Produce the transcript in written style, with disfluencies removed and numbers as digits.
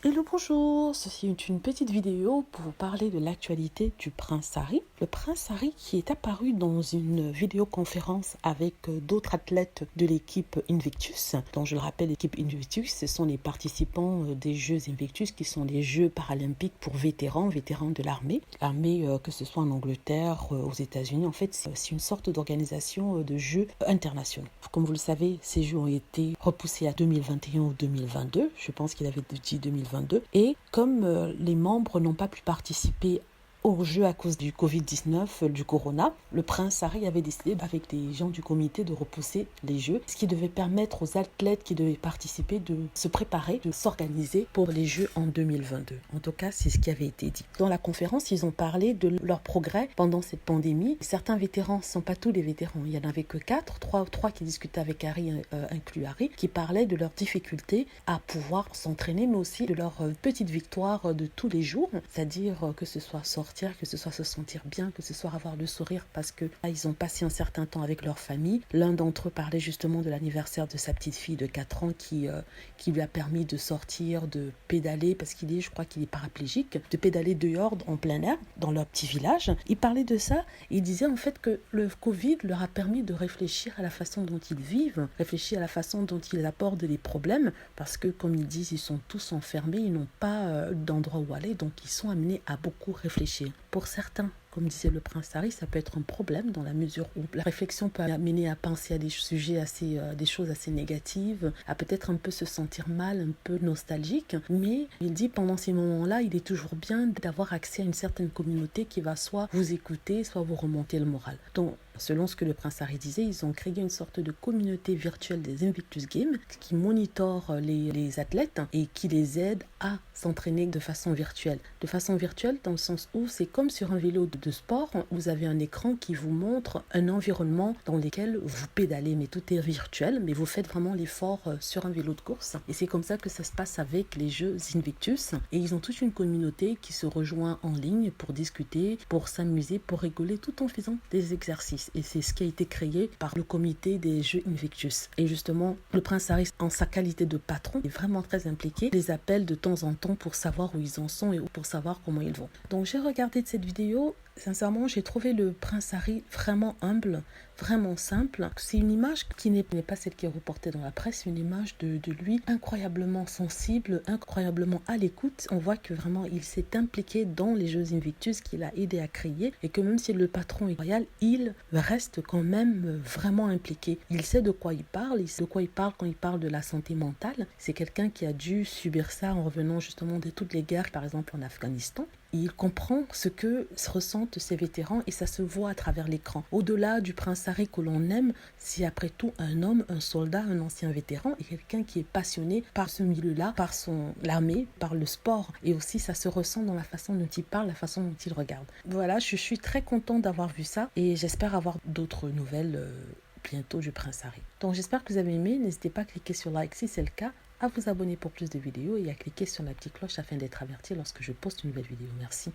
Hello, bonjour, ceci est une petite vidéo pour vous parler de l'actualité du prince Harry. Le prince Harry qui est apparu dans une vidéoconférence avec d'autres athlètes de l'équipe Invictus. Donc je le rappelle, l'équipe Invictus, ce sont les participants des Jeux Invictus qui sont les Jeux paralympiques pour vétérans de l'armée. L'armée, que ce soit en Angleterre, aux États-Unis, en fait, c'est une sorte d'organisation de Jeux internationaux. Comme vous le savez, ces Jeux ont été repoussés à 2021 ou 2022. Je pense qu'il avait dit 2022. Et comme les membres n'ont pas pu participer au jeu à cause du Covid-19, du corona, le prince Harry avait décidé avec les gens du comité de repousser les jeux, ce qui devait permettre aux athlètes qui devaient participer de se préparer, de s'organiser pour les jeux en 2022. En tout cas, c'est ce qui avait été dit. Dans la conférence, ils ont parlé de leur progrès pendant cette pandémie. Certains vétérans, ce ne sont pas tous les vétérans, il n'y en avait que 3 qui discutaient avec Harry, inclus Harry, qui parlaient de leurs difficultés à pouvoir s'entraîner, mais aussi de leurs petites victoires de tous les jours, c'est-à-dire que ce soit sortir, que ce soit se sentir bien, que ce soit avoir le sourire parce que là, ils ont passé un certain temps avec leur famille. L'un d'entre eux parlait justement de l'anniversaire de sa petite fille de 4 ans qui lui a permis de sortir, de pédaler parce je crois qu'il est paraplégique, de pédaler dehors en plein air dans leur petit village. Il parlait de ça, il disait en fait que le Covid leur a permis de réfléchir à la façon dont ils vivent, réfléchir à la façon dont ils abordent les problèmes parce que comme ils disent, ils sont tous enfermés, ils n'ont pas d'endroit où aller, donc ils sont amenés à beaucoup réfléchir. Pour certains, comme disait le prince Harry, ça peut être un problème dans la mesure où la réflexion peut amener à penser à des sujets des choses assez négatives, à peut-être un peu se sentir mal, un peu nostalgique. Mais il dit pendant ces moments-là, il est toujours bien d'avoir accès à une certaine communauté qui va soit vous écouter, soit vous remonter le moral. Donc, selon ce que le prince Harry disait, ils ont créé une sorte de communauté virtuelle des Invictus Games qui monitore les athlètes et qui les aide à s'entraîner de façon virtuelle. De façon virtuelle dans le sens où c'est comme sur un vélo de sport, vous avez un écran qui vous montre un environnement dans lequel vous pédalez, mais tout est virtuel, mais vous faites vraiment l'effort sur un vélo de course. Et c'est comme ça que ça se passe avec les Jeux Invictus. Et ils ont toute une communauté qui se rejoint en ligne pour discuter, pour s'amuser, pour rigoler, tout en faisant des exercices. Et c'est ce qui a été créé par le comité des Jeux Invictus. Et justement, le prince Harry, en sa qualité de patron, est vraiment très impliqué. Il les appelle de temps en temps pour savoir où ils en sont et pour savoir comment ils vont. Donc j'ai regardé cette vidéo. Sincèrement, j'ai trouvé le prince Harry vraiment humble, vraiment simple. C'est une image qui n'est pas celle qui est reportée dans la presse, une image de lui incroyablement sensible, incroyablement à l'écoute. On voit que vraiment il s'est impliqué dans les Jeux Invictus qu'il a aidé à créer et que même si le patron est royal, il reste quand même vraiment impliqué. Il sait de quoi il parle, il sait de quoi il parle quand il parle de la santé mentale. C'est quelqu'un qui a dû subir ça en revenant justement de toutes les guerres, par exemple en Afghanistan. Il comprend ce que ressentent ces vétérans et ça se voit à travers l'écran. Au-delà du prince Harry que l'on aime, c'est après tout un homme, un soldat, un ancien vétéran et quelqu'un qui est passionné par ce milieu-là, par l'armée, par le sport. Et aussi, ça se ressent dans la façon dont il parle, la façon dont il regarde. Voilà, je suis très contente d'avoir vu ça et j'espère avoir d'autres nouvelles bientôt du prince Harry. Donc j'espère que vous avez aimé. N'hésitez pas à cliquer sur like si c'est le cas, à vous abonner pour plus de vidéos et à cliquer sur la petite cloche afin d'être averti lorsque je poste une nouvelle vidéo. Merci.